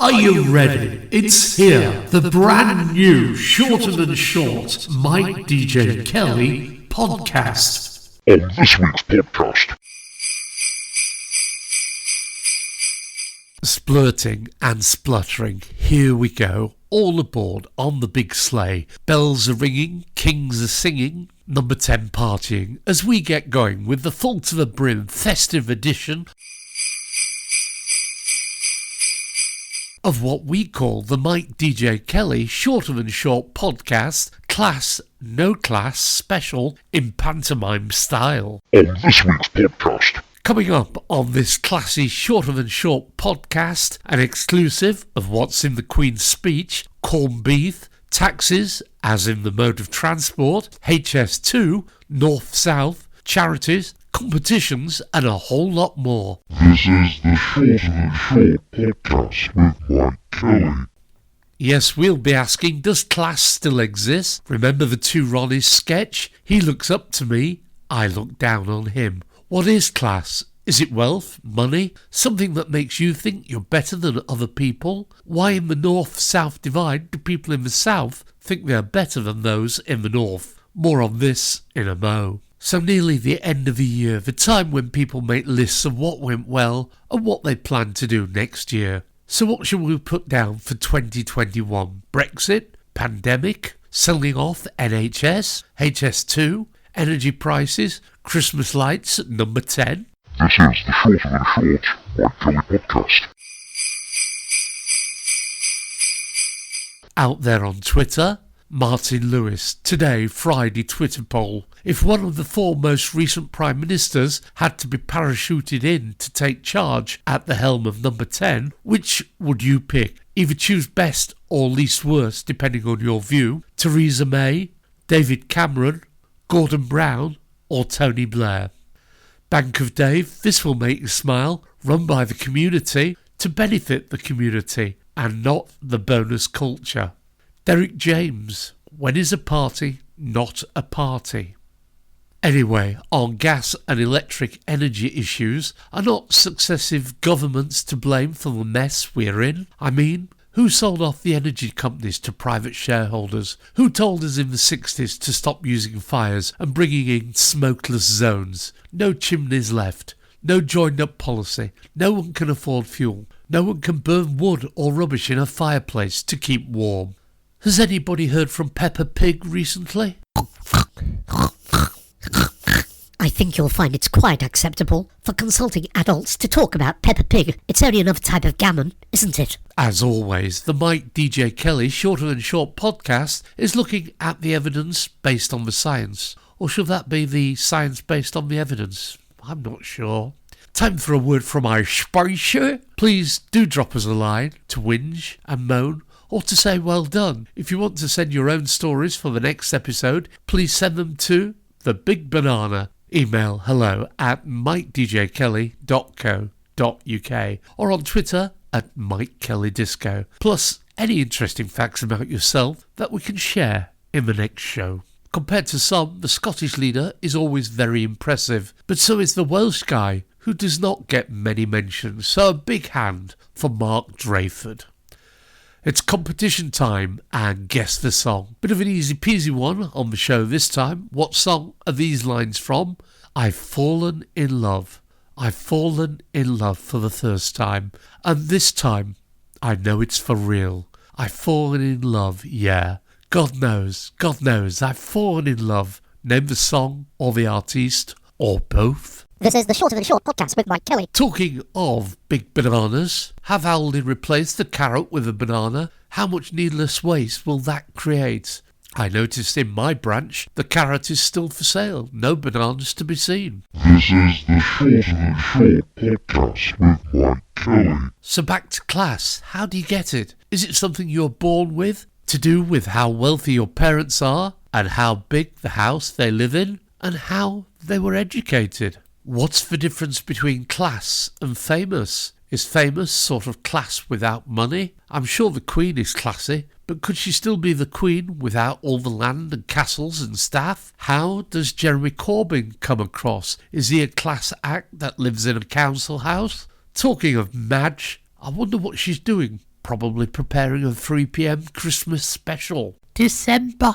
Are you ready? It's here, the brand new Shorter Than Short Mikedjkelly podcast. On this week's podcast, Splurting and spluttering, here we go, all aboard on the big sleigh. Bells are ringing, kings are singing, number 10 partying, as we get going with the full to the brim festive edition of what we call the Mikedjkelly Shorter Than Short podcast, class, no class, special in pantomime style. on this week's podcast, Coming up on this classy Shorter Than Short podcast, an exclusive of what's in the Queen's speech, corned beef, taxes, as in the mode of transport, HS2, north-south, charities, competitions, and a whole lot more. this is the Shorter Than Short podcast with Mikedjkelly. Yes, we'll be asking, does class still exist? Remember the two Ronnies sketch? He looks up to me, I look down on him. What is class? Is it wealth, money, something that makes you think you're better than other people? Why in the north-south divide do people in the south think they're better than those in the north? More on this in a mo. So nearly the end of the year, the time when people make lists of what went well and what they plan to do next year. So what shall we put down for 2021? Brexit? Pandemic? Selling off NHS? HS2? Energy prices? Christmas lights at number 10? This is the Shorter Than Short Mikedjkelly podcast. Out there on Twitter, Martin Lewis, today Friday Twitter poll. If one of the four most recent Prime Ministers had to be parachuted in to take charge at the helm of number 10, which would you pick? Either choose best or least worst, depending on your view. Theresa May, David Cameron, Gordon Brown, or Tony Blair. Bank of Dave, this will make you smile, run by the community to benefit the community and not the bonus culture. Derek James, when is a party not a party? Anyway, on gas and electric energy issues, are not successive governments to blame for the mess we're in? I mean, who sold off the energy companies to private shareholders? Who told us in the 60s to stop using fires and bringing in smokeless zones? No chimneys left. No joined-up policy. No one can afford fuel. No one can burn wood or rubbish in a fireplace to keep warm. Has anybody heard from Peppa Pig recently? I think you'll find it's quite acceptable for consulting adults to talk about Peppa Pig. It's only another type of gammon, isn't it? As always, the Mikedjkelly Shorter Than Short podcast is looking at the evidence based on the science. Or should that be the science based on the evidence? I'm not sure. Time for a word from our sponsor. Please do drop us a line to whinge and moan or to say well done. If you want to send your own stories for the next episode, please send them to The Big Banana. Email hello@mikedjkelly.co.uk or on Twitter @MikeKellyDisco. Plus any interesting facts about yourself that we can share in the next show. Compared to some, the Scottish leader is always very impressive, but so is the Welsh guy, who does not get many mentions, so a big hand for Mark Drayford. It's competition time and guess the song. Bit of an easy peasy one on the show this time. What song are these lines from? I've fallen in love. I've fallen in love for the first time. And this time, I know it's for real. I've fallen in love, yeah. God knows, I've fallen in love. Name the song or the artiste or both. This is the Shorter Than Short podcast with Mikedjkelly. Talking of big bananas, have Aldi replaced the carrot with a banana? How much needless waste will that create? I noticed in my branch the carrot is still for sale. No bananas to be seen. This is the Shorter Than Short podcast with Mikedjkelly. So back to class. How do you get it? Is it something you're born with? To do with how wealthy your parents are? And how big the house they live in? And how they were educated? What's the difference between class and famous? Is famous sort of class without money? I'm sure the Queen is classy, but could she still be the Queen without all the land and castles and staff? How does Jeremy Corbyn come across? Is he a class act that lives in a council house? Talking of Madge, I wonder what she's doing probably preparing a 3 p.m. Christmas special. December,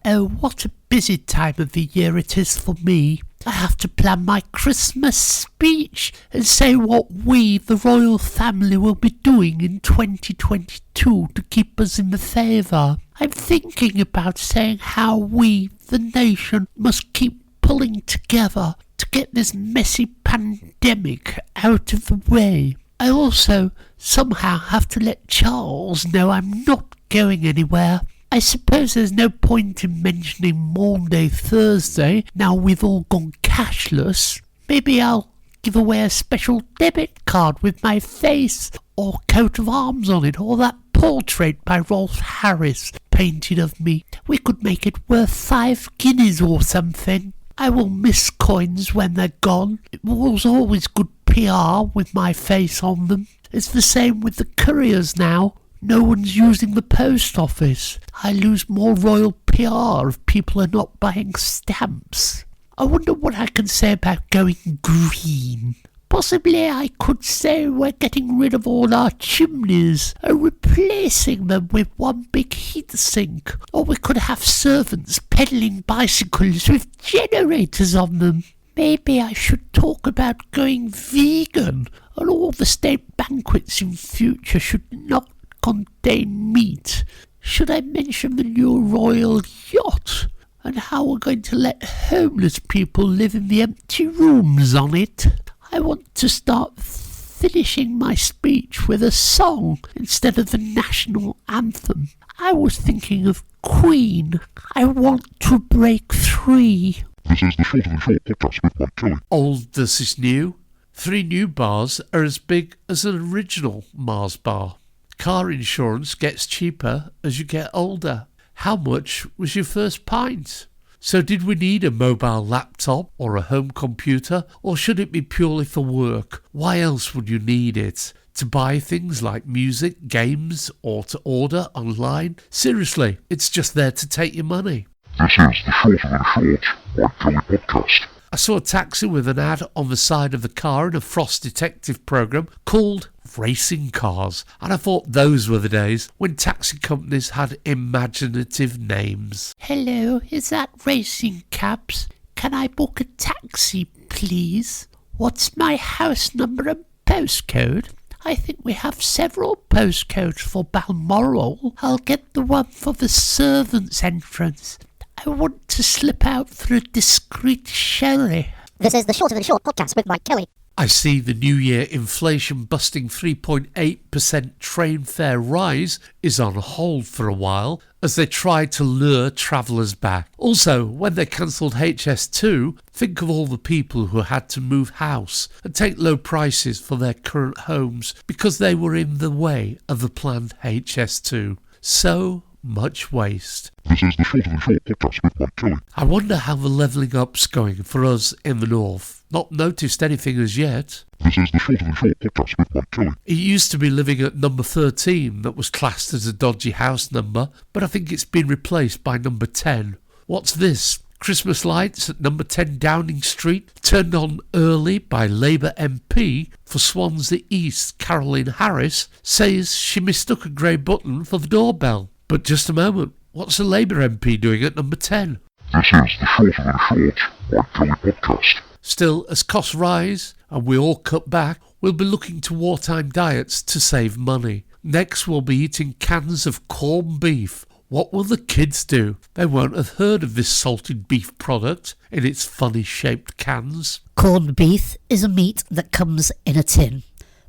oh what a busy time of the year it is for me. I have to plan my Christmas speech and say what we, the royal family, will be doing in 2022 to keep us in the favour. I'm thinking about saying how we, the nation, must keep pulling together to get this messy pandemic out of the way. I also somehow have to let Charles know I'm not going anywhere. I suppose there's no point in mentioning Maundy Thursday now we've all gone cashless. Maybe I'll give away a special debit card with my face or coat of arms on it, or that portrait by Rolf Harris painted of me. We could make it worth 5 guineas or something. I will miss coins when they're gone. It was always good PR with my face on them. It's the same with the couriers now. No one's using the post office. I lose more royal PR if people are not buying stamps. I wonder what I can say about going green. Possibly I could say we're getting rid of all our chimneys and replacing them with one big heat sink. Or we could have servants peddling bicycles with generators on them. Maybe I should talk about going vegan, and all the state banquets in future should not contain meat. Should I mention the new royal yacht and how we're going to let homeless people live in the empty rooms on it? I want to start finishing my speech with a song instead of the national anthem. I was thinking of Queen. I want to break free. This is the Short and Short podcast with Mikedjkelly. Old versus new. 3 new bars are as big as an original Mars bar. Car insurance gets cheaper as you get older. How much was your first pint? So did we need a mobile laptop or a home computer, or should it be purely for work? Why else would you need it? To buy things like music, games, or to order online? Seriously, it's just there to take your money. This is the Short and Short Mikedjkelly podcast. I saw a taxi with an ad on the side of the car in a Frost Detective programme called Racing Cars, and I thought those were the days when taxi companies had imaginative names. Hello, is that Racing Cabs? Can I book a taxi, please? What's my house number and postcode? I think we have several postcodes for Balmoral. I'll get the one for the servants' entrance. I want to slip out through a discreet sherry. This is the Short and Short podcast with Mikedjkelly. I see the New Year inflation busting 3.8% train fare rise is on hold for a while as they try to lure travellers back. Also, when they cancelled HS2, think of all the people who had to move house and take low prices for their current homes because they were in the way of the planned HS2. So much waste. This is the Short and Short podcast with Mikedjkelly. I wonder how the levelling up's going for us in the north. Not noticed anything as yet. This is the Short and Short podcast with Mikedjkelly. It used to be living at number 13 that was classed as a dodgy house number, but I think it's been replaced by number 10. What's this? Christmas lights at number 10 Downing Street, turned on early by Labour MP for Swansea East Caroline Harris, says she mistook a grey button for the doorbell. But just a moment, what's a Labour MP doing at number 10? This is the Short and Short Mikedjkelly podcast. Still, as costs rise and we all cut back, we'll be looking to wartime diets to save money. Next, we'll be eating cans of corned beef. What will the kids do? They won't have heard of this salted beef product in its funny shaped cans. Corned beef is a meat that comes in a tin,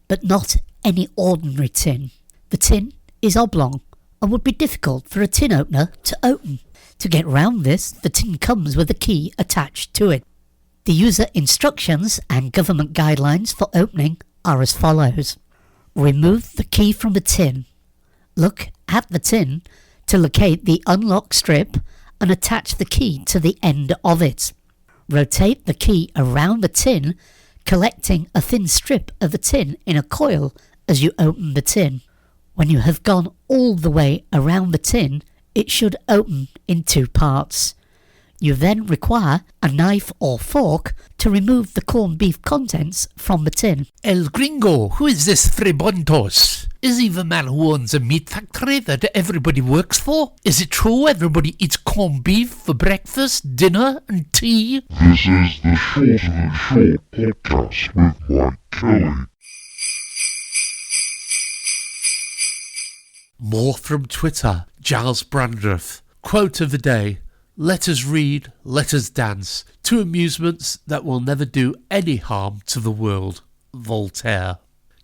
but not any ordinary tin. The tin is oblong and would be difficult for a tin opener to open. To get round this, the tin comes with a key attached to it. The user instructions and government guidelines for opening are as follows. Remove the key from the tin. Look at the tin to locate the unlock strip and attach the key to the end of it. Rotate the key around the tin, collecting a thin strip of the tin in a coil as you open the tin. When you have gone all the way around the tin, it should open in 2 parts. You then require a knife or fork to remove the corned beef contents from the tin. El Gringo, who is this Fribontos? Is he the man who owns a meat factory that everybody works for? Is it true everybody eats corned beef for breakfast, dinner and tea? This is the Shorter Than Short podcast with Mikedjkelly. More from Twitter, Giles Brandreth. Quote of the day: let us read, let us dance, two amusements that will never do any harm to the world. Voltaire.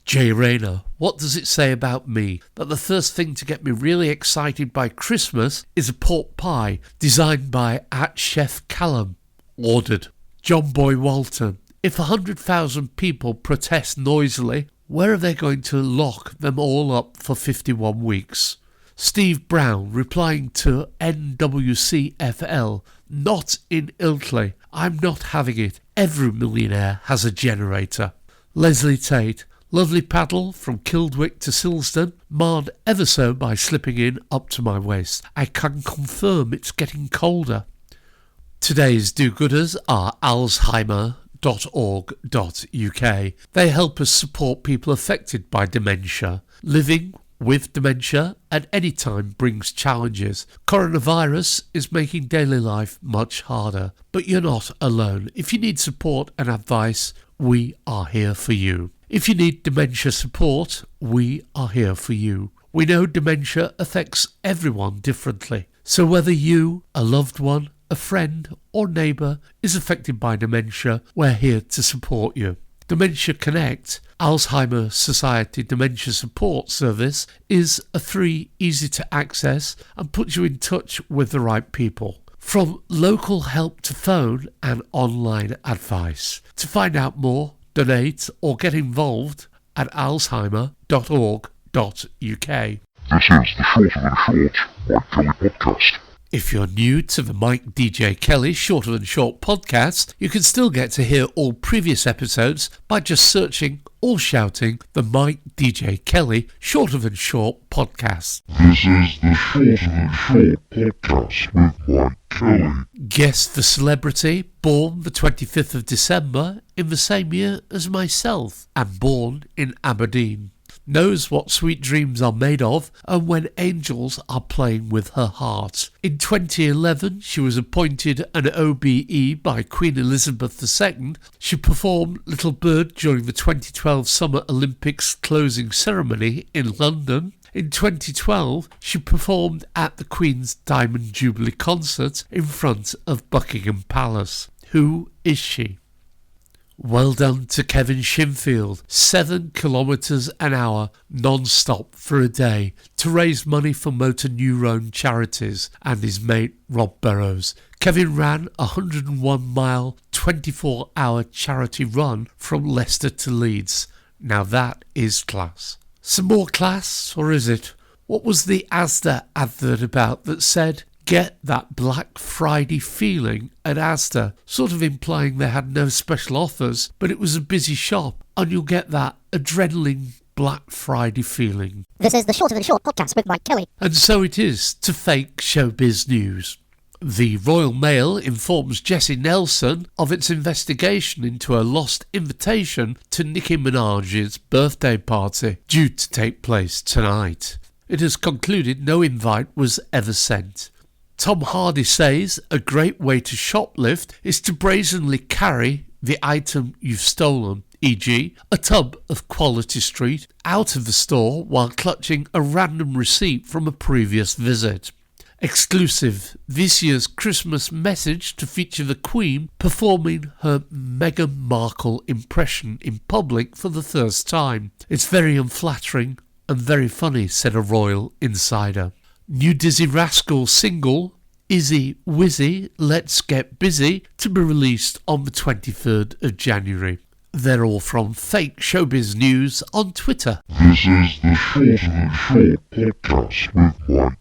Jay Rayner, what does it say about me that the first thing to get me really excited by Christmas is a pork pie designed by @Chef Callum? Ordered. John Boy Walton, if 100,000 people protest noisily, where are they going to lock them all up for 51 weeks? Steve Brown replying to NWCFL, not in Ilkley, I'm not having it, every millionaire has a generator. Leslie Tate, lovely paddle from Kildwick to Silsden, marred ever so by slipping in up to my waist. I can confirm it's getting colder. Today's do-gooders are Alzheimer.org.uk. They help us support people affected by dementia. Living with dementia at any time brings challenges. Coronavirus is making daily life much harder, but you're not alone. If you need support and advice, we are here for you. If you need dementia support, we are here for you. We know dementia affects everyone differently, so whether you, a loved one, a friend or neighbour is affected by dementia, we're here to support you. Dementia Connect, Alzheimer's Society Dementia Support Service, is a free, easy to access and puts you in touch with the right people. From local help to phone and online advice. To find out more, donate or get involved at alzheimer.org.uk. This is the Shorter Than Short Mikedjkelly podcast. If you're new to the Mikedjkelly Shorter Than Short podcast, you can still get to hear all previous episodes by just searching or shouting the Mikedjkelly Shorter Than Short podcast. This is the Shorter Than Short podcast with Mikedjkelly. Guess the celebrity born the 25th of December in the same year as myself and born in Aberdeen. Knows what sweet dreams are made of and when angels are playing with her heart. In 2011, she was appointed an OBE by Queen Elizabeth II. She performed Little Bird during the 2012 Summer Olympics closing ceremony in London. In 2012, she performed at the Queen's Diamond Jubilee concert in front of Buckingham Palace. Who is she? Well done to Kevin Shinfield, 7 kilometres an hour non-stop for a day to raise money for motor neurone charities, and his mate Rob Burrows. Kevin ran a 101-mile, 24-hour charity run from Leicester to Leeds. Now that is class. Some more class, or is it? What was the Asda advert about that said, get that Black Friday feeling at Asda, sort of implying they had no special offers, but it was a busy shop, and you'll get that adrenaline Black Friday feeling. This is the Shorter Than Short podcast with Mikedjkelly. And so it is to fake showbiz news. The Royal Mail informs Jessie Nelson of its investigation into a lost invitation to Nicki Minaj's birthday party, due to take place tonight. It has concluded no invite was ever sent. Tom Hardy says a great way to shoplift is to brazenly carry the item you've stolen, e.g. a tub of Quality Street, out of the store while clutching a random receipt from a previous visit. Exclusive, this year's Christmas message to feature the Queen performing her Meghan Markle impression in public for the first time. It's very unflattering and very funny, said a royal insider. New Dizzy Rascal single, Izzy Wizzy, Let's Get Busy, to be released on the 23rd of January. They're all from Fake Showbiz News on Twitter. This is the Shorter Than Short podcast with Mikedjkelly.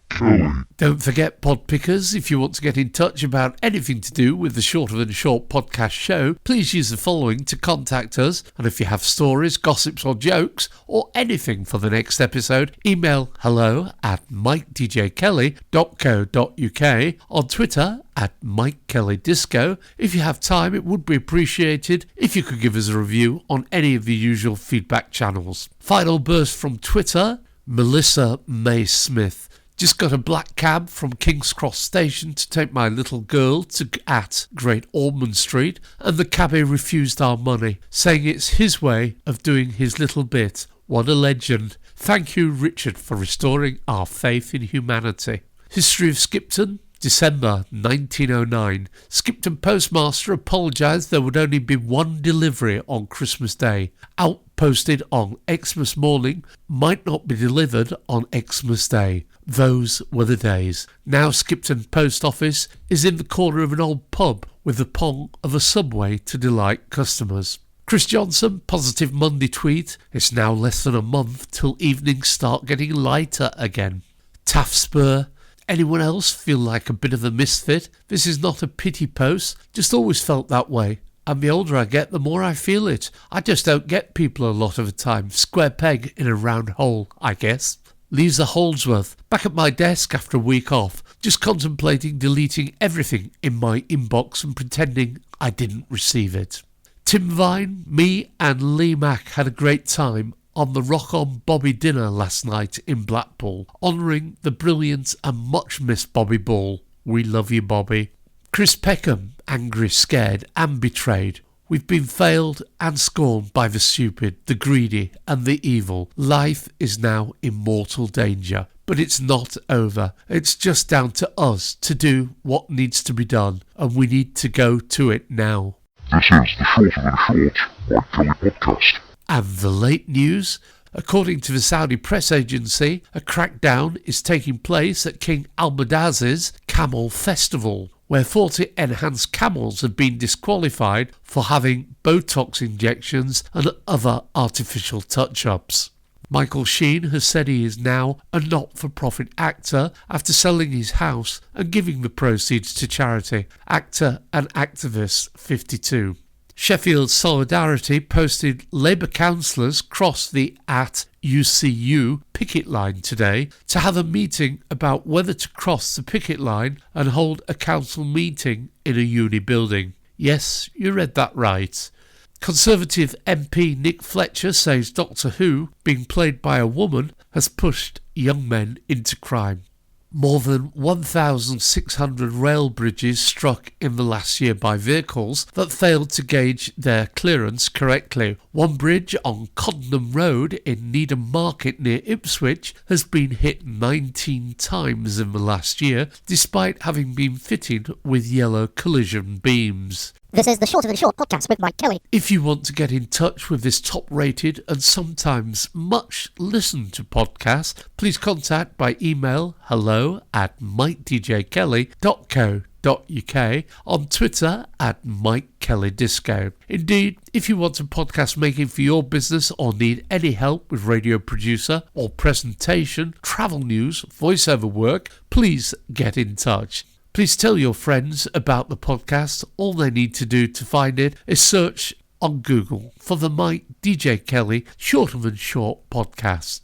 Don't forget, pod pickers, if you want to get in touch about anything to do with the Shorter Than Short podcast show, please use the following to contact us. And if you have stories, gossips or jokes, or anything for the next episode, email hello@mikedjkelly.co.uk, on Twitter @MikeKellyDisco. If you have time, it would be appreciated if you could give us a review on any of the usual feedback channels. Final burst from Twitter. Melissa May Smith. Just got a black cab from King's Cross Station to take my little girl to at Great Ormond Street, and the cabbie refused our money, saying it's his way of doing his little bit. What a legend. Thank you, Richard, for restoring our faith in humanity. History of Skipton, December 1909. Skipton postmaster apologised there would only be one delivery on Christmas Day. Outposted on Xmas morning, might not be delivered on Xmas Day. Those were the days. Now Skipton Post Office is in the corner of an old pub with the pong of a subway to delight customers. Chris Johnson, positive Monday tweet. It's now less than a month till evenings start getting lighter again. Taff Spur. Anyone else feel like a bit of a misfit? This is not a pity post, just always felt that way. And the older I get, the more I feel it. I just don't get people a lot of the time. Square peg in a round hole, I guess. Lisa Holdsworth, back at my desk after a week off, just contemplating deleting everything in my inbox and pretending I didn't receive it. Tim Vine, me and Lee Mack had a great time on the Rock On Bobby dinner last night in Blackpool, honouring the brilliant and much missed Bobby Ball. We love you, Bobby. Chris Peckham, angry, scared and betrayed. We've been failed and scorned by the stupid, the greedy and the evil. Life is now in mortal danger, but it's not over. It's just down to us to do what needs to be done, and we need to go to it now. This is the Shorter Than Short Mikedjkelly podcast. And the late news. According to the Saudi press agency, a crackdown is taking place at King Almadaz's Camel Festival, where 40 enhanced camels have been disqualified for having Botox injections and other artificial touch-ups. Michael Sheen has said he is now a not-for-profit actor after selling his house and giving the proceeds to charity. Actor and activist 52. Sheffield Solidarity posted Labour councillors crossed the @UCU picket line today to have a meeting about whether to cross the picket line and hold a council meeting in a uni building. Yes, you read that right. Conservative MP Nick Fletcher says Doctor Who, being played by a woman, has pushed young men into crime. More than 1,600 rail bridges struck in the last year by vehicles that failed to gauge their clearance correctly. One bridge on Coddenham Road in Needham Market near Ipswich has been hit 19 times in the last year, despite having been fitted with yellow collision beams. This is the Shorter Than Short podcast with Mikedjkelly. If you want to get in touch with this top-rated and sometimes much listened to podcast, please contact by email hello@mikedjkelly.co.uk, on Twitter @MikeKellyDisco. Indeed, if you want a podcast making for your business or need any help with radio producer or presentation, travel news, voiceover work, please get in touch. Please tell your friends about the podcast. All they need to do to find it is search on Google for the Mikedjkelly Shorter Than Short podcast.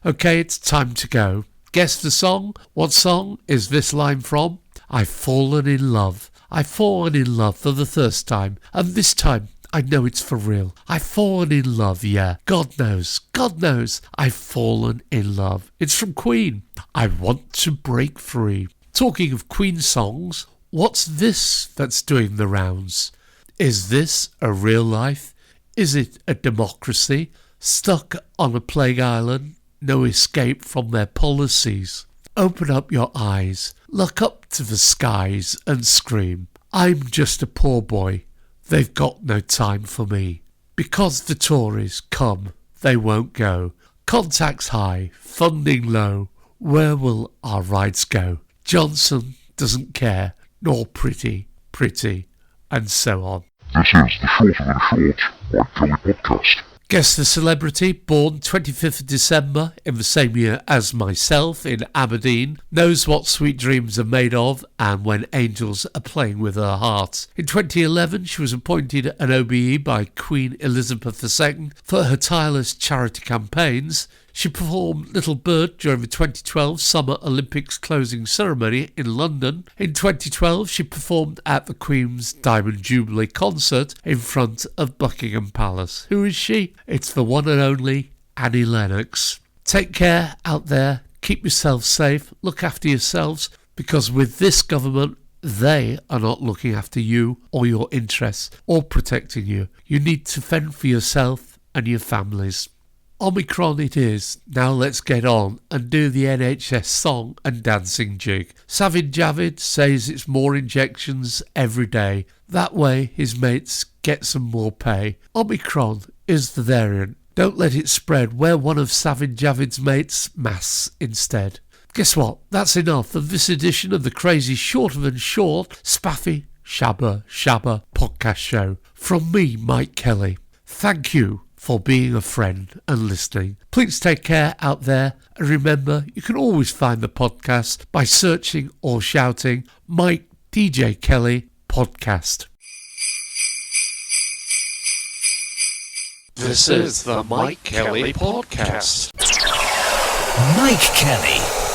Okay, it's time to go. Guess the song? What song is this line from? I've fallen in love. I've fallen in love for the first time, and this time I know it's for real. I've fallen in love, yeah. God knows, I've fallen in love. It's from Queen. I want to break free. Talking of Queen songs, what's this that's doing the rounds? Is this a real life? Is it a democracy? Stuck on a plague island, no escape from their policies. Open up your eyes, look up to the skies and scream, I'm just a poor boy. They've got no time for me. Because the Tories come, they won't go. Contacts high, funding low. Where will our rights go? Johnson doesn't care, nor pretty, and so on. This is the Shorter Than Short Mikedjkelly podcast. Guess the celebrity, born 25th of December in the same year as myself in Aberdeen, knows what sweet dreams are made of and when angels are playing with her heart. In 2011, she was appointed an OBE by Queen Elizabeth II for her tireless charity campaigns. She performed Little Bird during the 2012 Summer Olympics closing ceremony in London. In 2012, she performed at the Queen's Diamond Jubilee concert in front of Buckingham Palace. Who is she? It's the one and only Annie Lennox. Take care out there. Keep yourselves safe. Look after yourselves, because with this government, they are not looking after you or your interests or protecting you. You need to fend for yourself and your families. Omicron it is. Now let's get on and do the NHS song and dancing jig. Savin Javid says it's more injections every day. That way his mates get some more pay. Omicron is the variant. Don't let it spread. Wear one of Savin Javid's mates' masks instead. Guess what? That's enough of this edition of the crazy shorter than short, spaffy, shabba podcast show. From me, Mike Kelly. Thank you for being a friend and listening. Please take care out there, and remember, you can always find the podcast by searching or shouting Mikedjkelly Podcast. This is the Mike Kelly Podcast. Mike Kelly.